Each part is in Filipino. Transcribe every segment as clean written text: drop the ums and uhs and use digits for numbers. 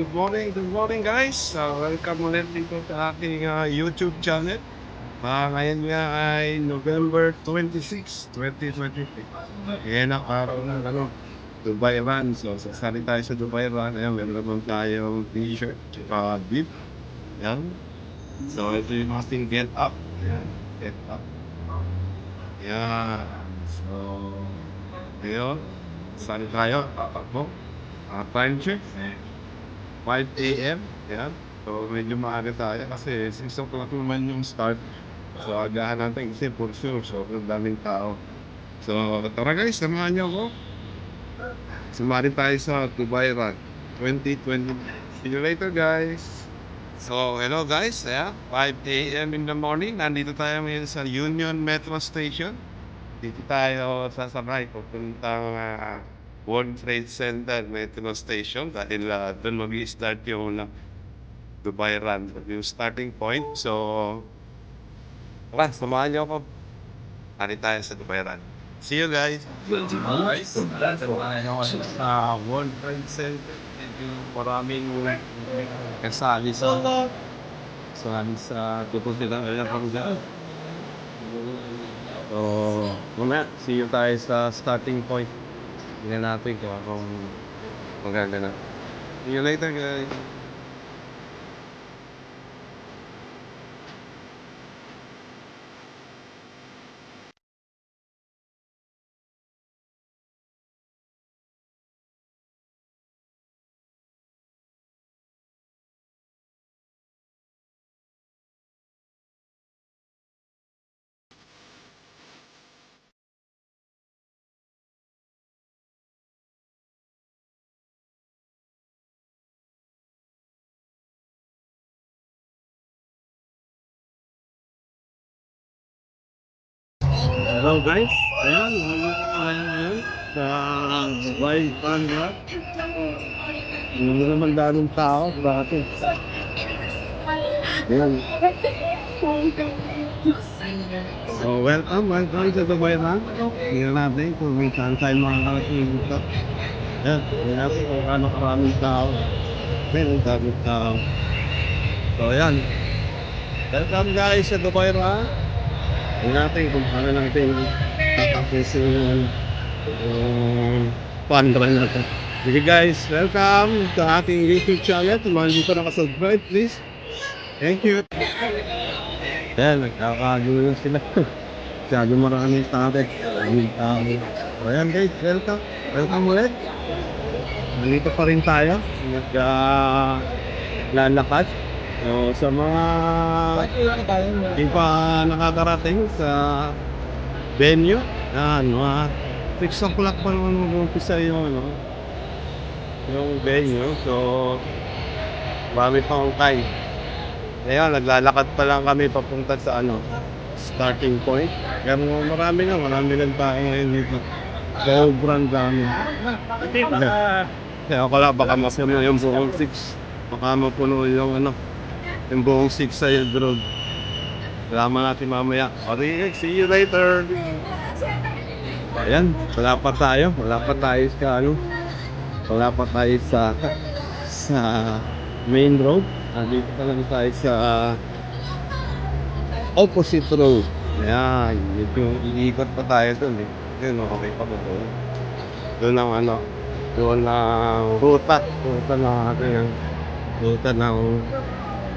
Good morning guys. Welcome ulit dito sa aking YouTube channel. Ngayon nga ay November 26, 2023. Yan ang araw ng Dubai Run. So, sasali tayo sa Dubai Run. Ayan, meron naman tayong t-shirt, tsaka bib. Yan. So, ito yung ating get up. Yan, get up. Yan. So, ayun. Sali tayo, tatakbo. Time check. 5 AM, yan. So, medyo maaga tayo kasi 6 o'clock naman yung start. So, agahan natin kasi for sure. So, daming tao. So, tara guys, samahan niyo ako. Sumali tayo sa Dubai Run 2020. See you later guys. So, hello guys. Yeah, 5 AM in the morning. Nandito tayo ngayon sa Union Metro Station. Dito tayo sasakay papuntang World Trade Center Metro Station dahil doon mag-i-start yung Dubai Run, yung starting point. So, tara, samahan niyo ako. Ano tayo sa Dubai Run. See you guys! World Trade Center. Maraming kasali sa tupos nila. So, mamaya, see you tayo sa starting point. Tingnan natin kung maganda na. See you later guys! Hello guys, ayan, sa Dubai Run. Hindi naman daming tao, bakit? Ayan. So, welcome sa Dubai Run. Tingnan natin kung saan tayo makakarating dito. Ayan, tingnan natin kung ano karaming tao. Meron daming tao. So, ayan. Welcome guys sa Dubai Run. Tingnan natin kung paano natin tapos yung fun run natin. Okay guys, welcome sa ating YouTube channel. Kung hindi pa nakasubscribe, please. Thank you. Ayan, nagkakagulo sila. Masyado maraming tao. So ayan guys, welcome. Welcome ulit. Nandito pa rin tayo. Naglalakad. So, sa mga hindi pa nakakarating sa venue, mga 6 o'clock pa naman mag-umpisa yung venue. So, marami pa akong time. Ngayon, naglalakad pa lang kami papunta sa starting point. Pero marami ng tao ngayon dito. Sobrang dami. Kaya ako lang, baka mapuno yung buong 6. Baka mapuno yung buong 6 sa road. Salamat natin mamaya. Okay, see you later. Ayan, wala pa tayo sa main road. Dito pa lang tayo sa opposite road. Ayan, iikot pa tayo dun eh. Yun, okay pa po doon. Doon ang ruta ng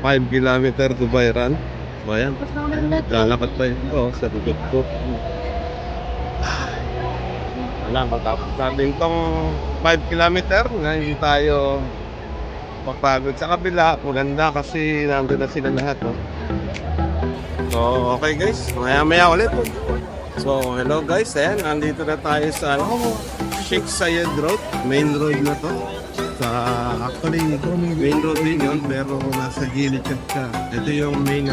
5 kilometer Dubai Run. So ayan, lalakad pa yun sa dugot ko. Wala, matapos natin itong 5 kilometer. Ngayon tayo magpagod sa kabila. Maganda kasi nandun na sila lahat. So okay guys, maya ulit. So hello guys, ayan, nandito na tayo sa Sheikh Zayed Road. Main road na to. Actually, main road din yun, pero nasa gilid siya. Ito yung main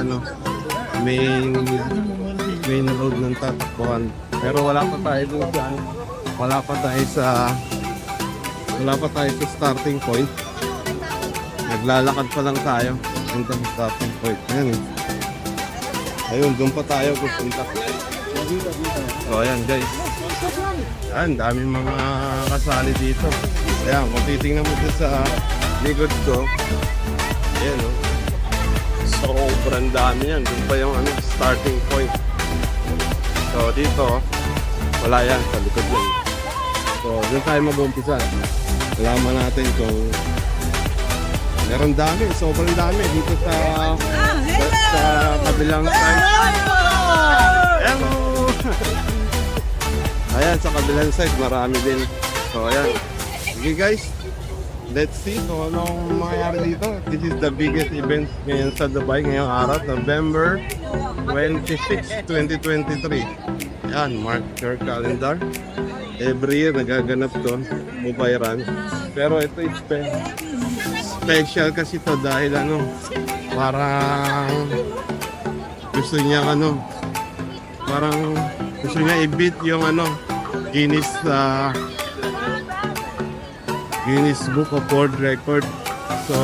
road ng tatakbuhan. Pero wala pa tayo doon. Wala pa tayo sa starting point. Naglalakad pa lang tayo punta sa starting point. Ayun, doon pa tayo pupunta. So ayan guys. Ayan, daming mga kasali dito. Ayan, kung titingnan mo dito sa likod ko. Ayan, oh. Sobrang dami yan. Doon pa yung starting point. So, dito, wala yan. Sa likod lang. So, doon tayo mag-umpisa. Alaman natin kung meron dami. Sobrang dami. Dito sa kabilang side. Hello! Ayan, sa kabilang side, marami din. So, ayan. Okay, guys. Let's see kung anong mangyayari dito. This is the biggest event ngayon sa Dubai ngayong araw, November 26, 2023. Yan, mark your calendar. Every year nagaganap to, Dubai Run. Pero ito is special kasi to dahil parang gusto niya parang gusto niya i-beat yung Guinness Book of World Record. So,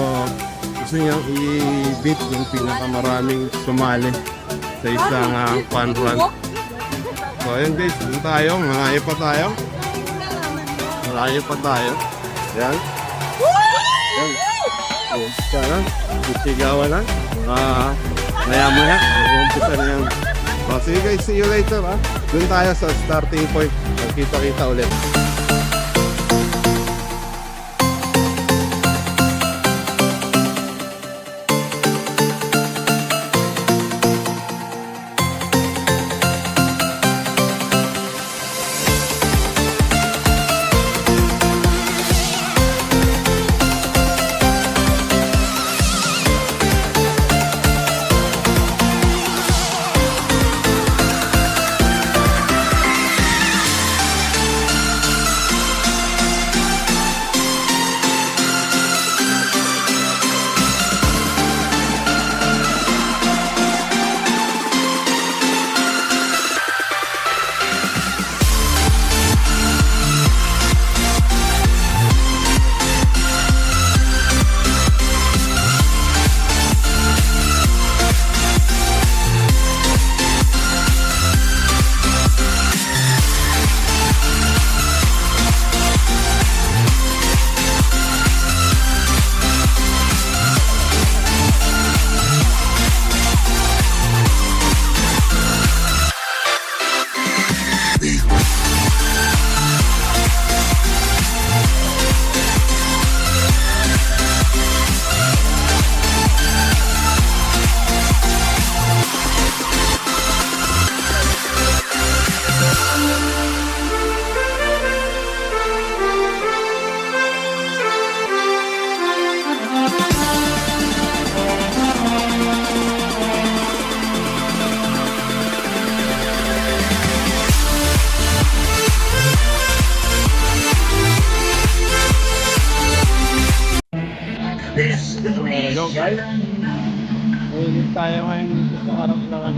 gusto niyang i-beat yung pinakamaraming sumali sa isang fun run. So, ayun guys, dun tayo. Malayo pa tayo. Yan. Yan. Umpisa na. Isigawan na. Maya-maya. Umpisa na yan. So, sige guys, see you later ha. Dun tayo sa starting point. Magkita-kita ulit. Hello guys. Ulit tayo ngayon dito sa harap ng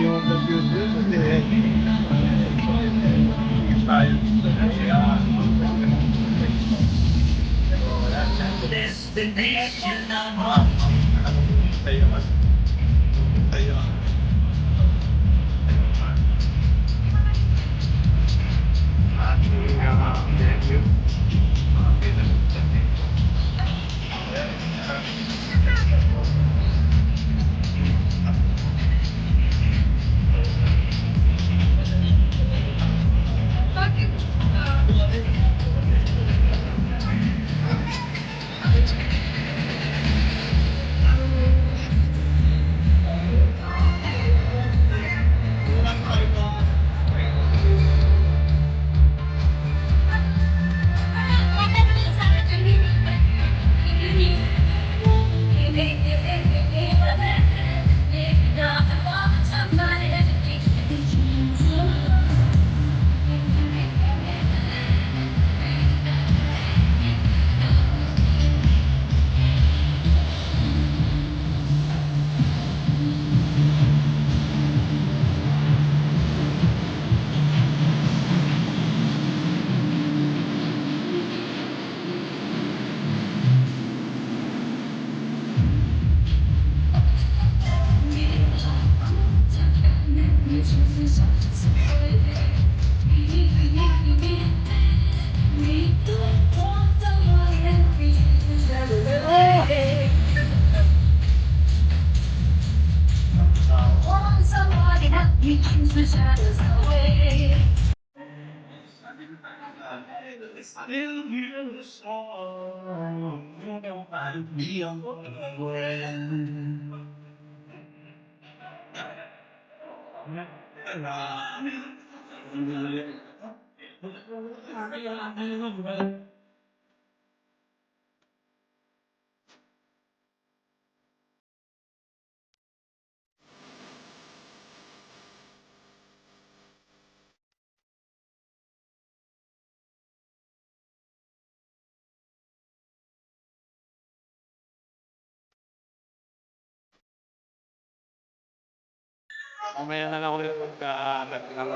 yung computer Still hear the song. I'll be on the ground. Mamaya na lang ulit magkaanak ng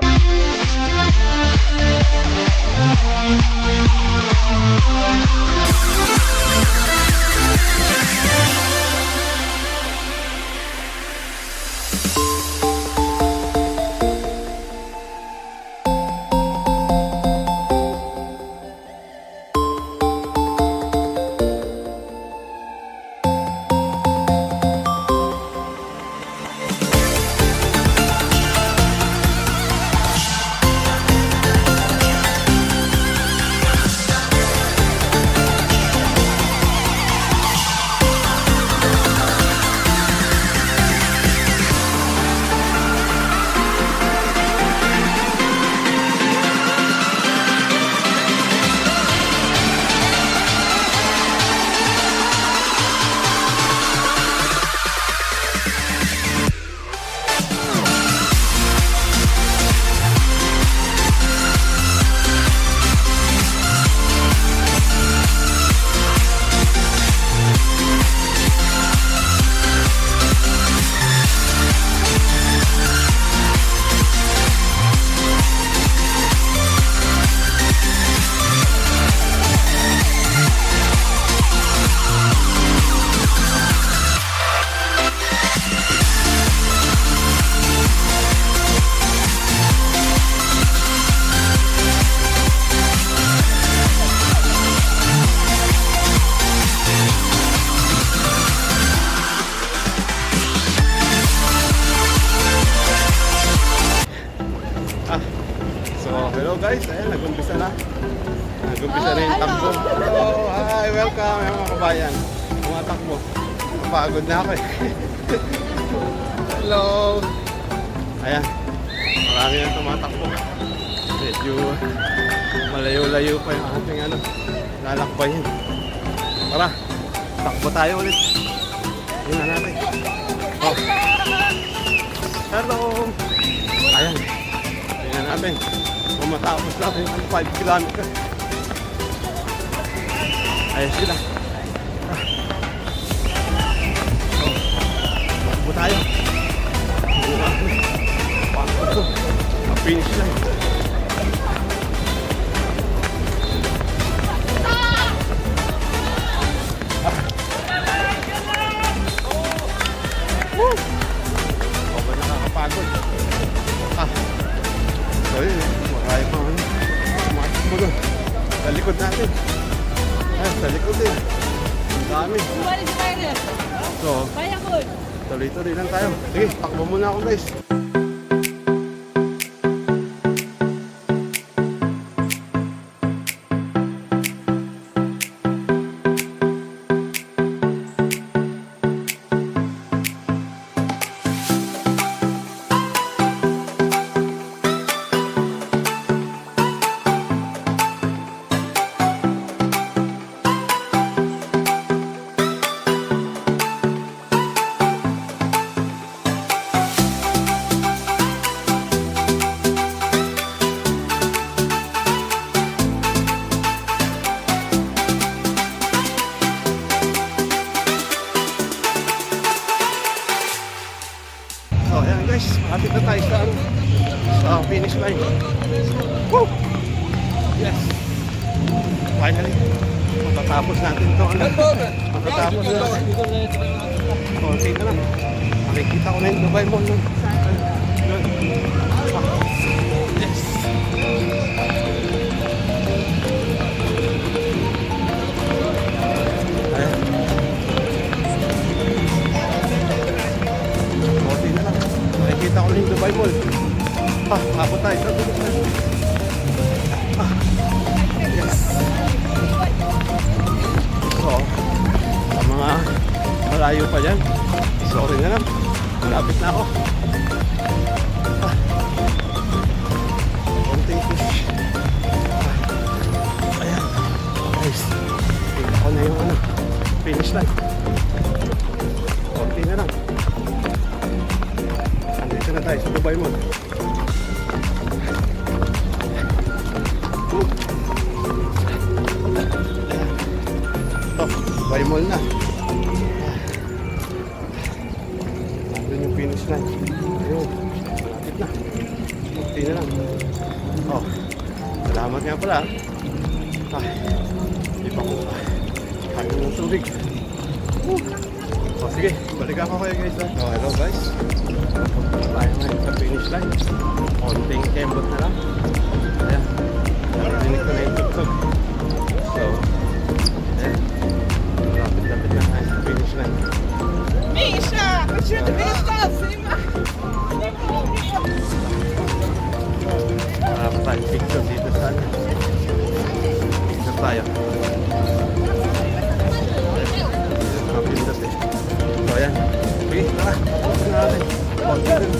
So, hello guys, ayan, nag-umpisa na. Nag-umpisa na yung takbo. Hello, hi, welcome, mga kabayan. Tumatakbo. Napagod na ako eh. Hello. Ayan, marami na tumatakbo. Medyo malayo-layo pa yung ating lalakbayin. Tara, takbo tayo ulit. Yun na natin. Oh. Hello. Ayan. Tingnan natin kung matapos natin ang 5 kilometers. Ayos sila. Takbo tayo. Finish lang. Okay, nakakapagod. So yun, marami pa tumatakbo doon. Sa likod natin. Ay, sa likod din. Ang dami. So, tuloy-tuloy lang tayo. Sige, takbo muna ako guys. So, ayan guys, makapit na tayo sa finish line. Woo! Yes! Finally, matatapos natin ito. Matatapos na natin. Okay na lang. Makikita ko na yung Dubai Mall. Yes! Ayan. Okay na lang. Makikita ko na yung Dubai Mall. Abot tayo sa Dubai Mall. Yes! Malayo pa yan. Sorry na lang. Malapit na ako. Konting push. Ayan. Guys. Ako na yung finish line. Konti na lang. Andito na tayo sa Dubai Mall. Dubai Mall na. Nandun yung finish line. Ayun. Malapit na. Konti na lang. Oh. Salamat nga pala. Ay. Hindi pa ko. Kaya ng tubig. Oh, sige. Balik ako kayo guys. Oh, hello guys. Punta tayo ngayon sa finish line. Konting kembot na lang. Ayan. Narinig ko na yung tugtog. So, ayan. Lapit-lapit na tayo sa finish line. Misha, what's your business? Para pa tayo picture dito sa ano. Picture tayo. Napindot eh. So ayan. Okay, tara. Tapos na natin. Konti rin.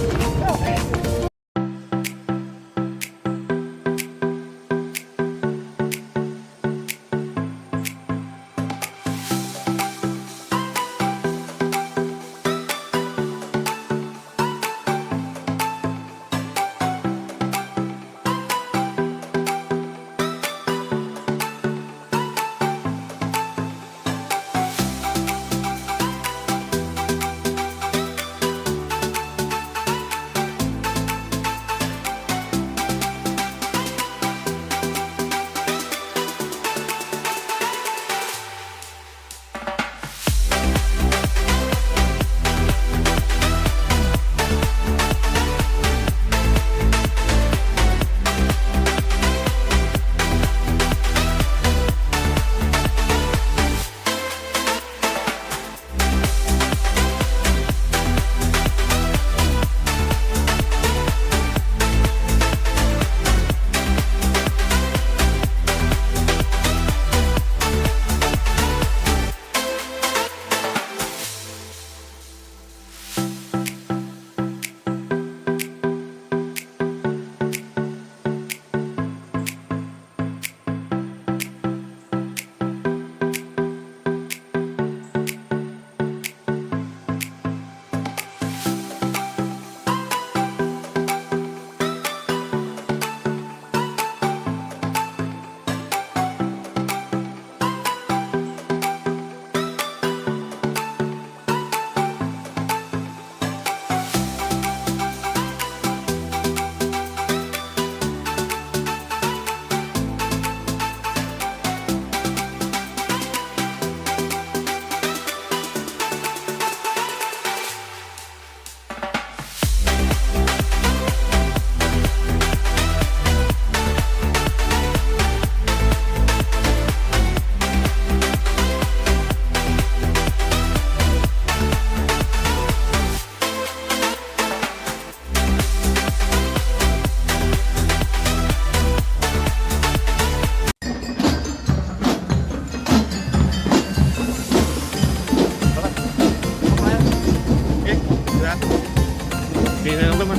Hindi na lang naman.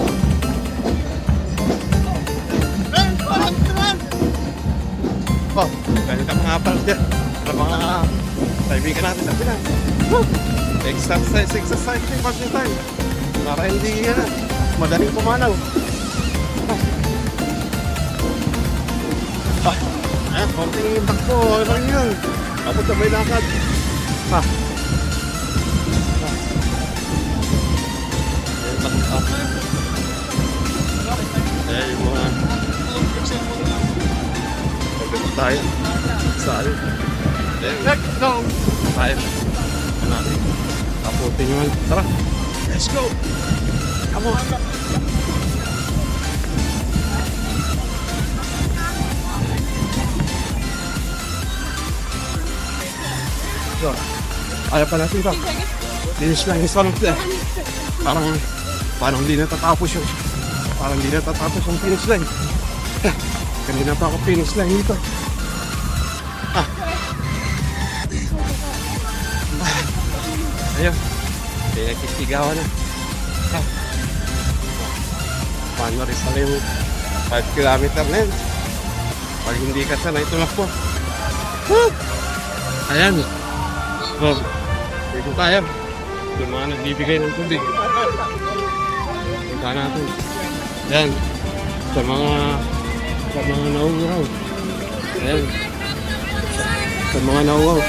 Oh, ganito ang mga pala dyan. Sa mga kaibigan natin sa Pinas. Exercise yung pag tayo. Para hindi yan madaling pumanaw. Ayan, konting takbo. Ano yun? Tapos na may lakad. Ha? Ayan yung mga tayo sali. Let's go! Tayo natin taputin yun. Tara, let's go! Come on! So, ayaw pa natin ito. Linis lang yung salong ito. Parang hindi natatapos yung finish line. Kanina pa ako finish line dito. Ayun. Pinagkisigawan na. Ah. Paano rin pala yung 5 kilometer na yun. Pag hindi ka sanay tumakbo. Woo! Ayan. So, dito tayo. Yung mga nagbibigay ng tubig. Punta natin. Ayan. Sa mga nauuraw. Ayan. Sa mga nauuraw.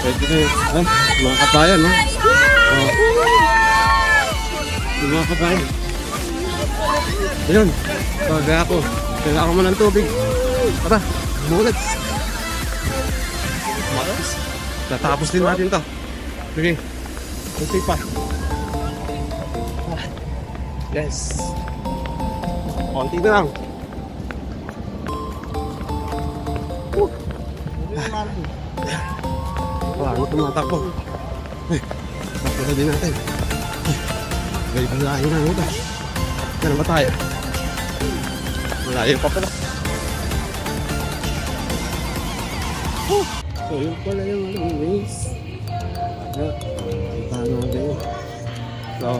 Pwede na yun. Ah, mga kabayan, no? Oh. Yung mga kabayan. Ayun. Kaya ako. Kailangan ko mo ng tubig. Tara, bulat. Malas. Tatapos din natin to. Sige. Kunti pa. Yes. Konti na lang. Wala, tumatakbo. Takbo na din natin. Gaya pa layo na ito. Kaya ba tayo? Malayo pa pala. So yun pala yung race. Punta natin. So,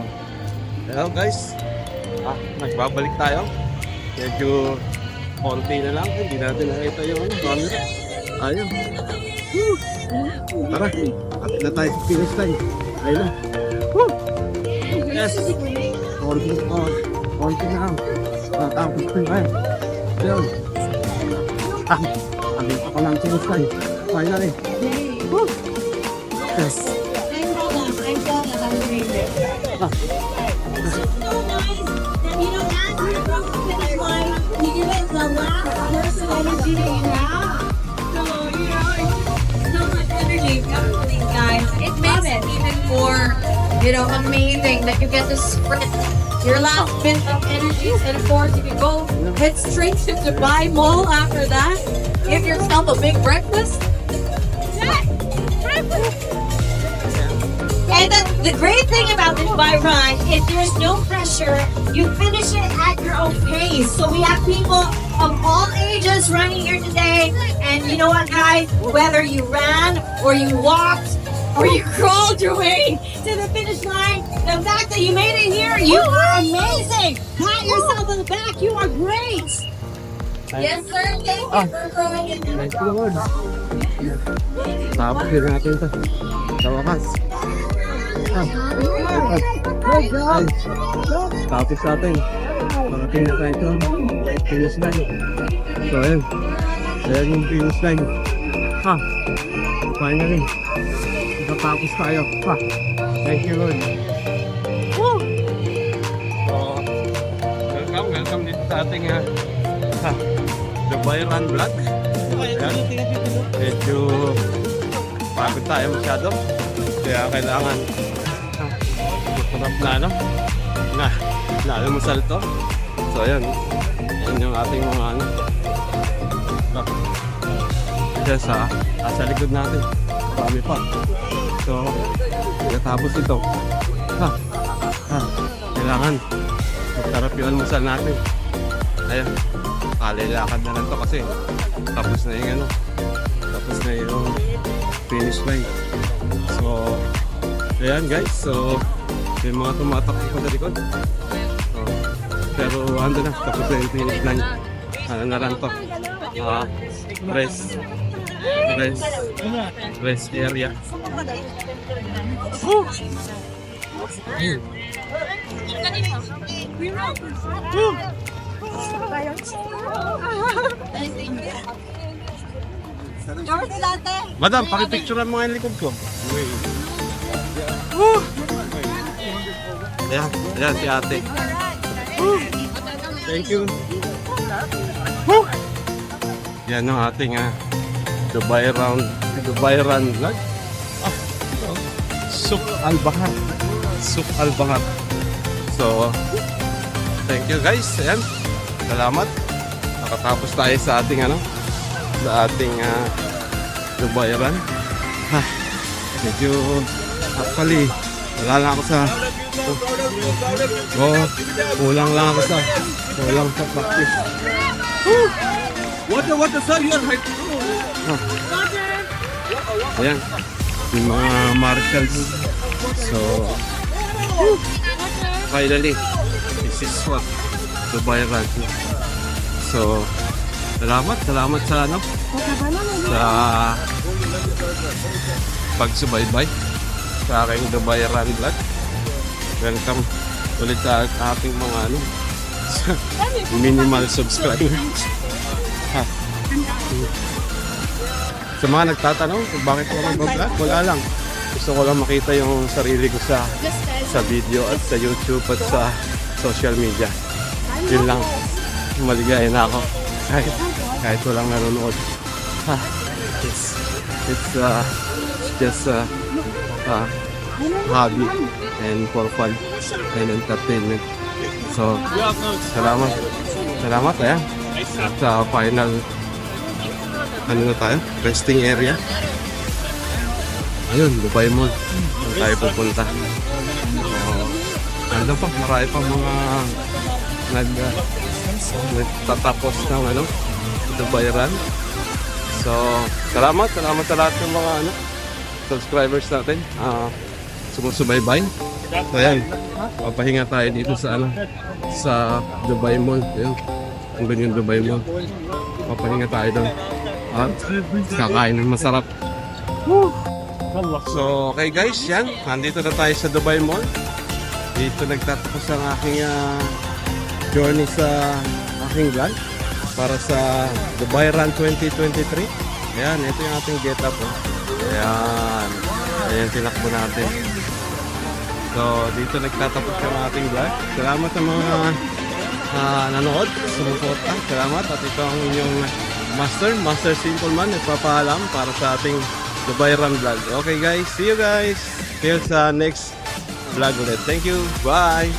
hello guys. Nagbabalik tayo. Medyo konti na lang. Hindi natin nakita yung camera. Ayun. Tara, at na tayo sa finish line. Ayun na. Yes. Konti na lang. Tapos na tayo. Ayun. Andin pa lang finish line. Finally. Yes. It makes it even more, amazing that you get to sprint your last bit of energy, and of course you can go head straight to Dubai Mall after that. Give yourself a big breakfast. And the great thing about the Dubai Run is there's no pressure. You finish it at your own pace. So we have people of all ages running here today. And you know what, guys? Whether you ran or you walked or you crawled your way to the finish line, the fact that you made it here, you are amazing. Pat yourself on the back. You are great. Yes, sir. Thank you for throwing it. Thank you, Lord. Tapos din natin ito. Sa wakas. Ay. Tapos natin. Parating na tayo ito. Finish line. So, ayan. Ayan yung finish line. Finally. Nakatapos tayo. Thank you, Lord. Woo! So, welcome dito sa ating Dubai Run Vlog. Ayan. Medyo pagod tayo masyado. Kaya kailangan masarap na almusal to. So ayan. Ayan yung ating mga Diyan sa likod natin. Marami pa. So, pagkatapos ito, kailangan magtarap yung almusal natin. Ayan. Kalilakad na lang to kasi tapos na yung tapos na yung finish line. So, ayan guys. So, yung mga tumatakbo pa sa likod. So, pero ando na. Tapos na yung finish line. Ano na lang to? Rest area. Madam, pakipicturean mo nga yung likod ko. Ayan si ate. Thank you. Yan ang ating Dubai Run vlog. Souq Al Bahar. So, thank you guys. Ayan. Salamat. Nakatapos tayo sa ating Dubai Run. Medyo actually wala lang ako sa kulang sa practice. What the sir, you are right. Ayan. yung mga marshals. So, finally, this is what Dubai Run. So, salamat sa ano, sa pagsubaybay sa aking Dubai Run vlog. Welcome ulit sa ating mga ano, minimal subscribers. Sa mga nagtatanong kung bakit ako nag-vlog, wala lang. Gusto ko lang makita yung sarili ko sa video at sa YouTube at sa social media. Yun lang. Maligaya na ako. Kahit walang nanonood. It's just hobby and for fun and entertainment. So, salamat ayan. At sa final ano na tayo? Resting area. Ayun, Dubai Mall. Saan tayo pupunta? Ano pa? Marami pa mga nagtatapos ng ano, Dubai Run. So, salamat sa lahat ng mga ano, subscribers natin. Sumusubaybay. So, ayan. Papahinga tayo dito sa ano, sa Dubai Mall. Ayun. Ang ganyan Dubai Mall. Papahinga tayo doon. At kakain ng masarap. So, okay guys, yan. Nandito na tayo sa Dubai Mall. Dito nagtatapos ang aking journey sa aking vlog para sa Dubai Run 2023. Ayan, ito yung ating get-up. Oh. Ayan. Ayan, tinakbo natin. So, dito nagtatapos ang ating vlog. Salamat sa mga nanood, sumuporta. Salamat. At ito ang inyong Master Simple Man, nagpapaalam para sa ating Dubai Run vlog. Okay guys, see you guys. Till sa next vlog ulit. Thank you. Bye.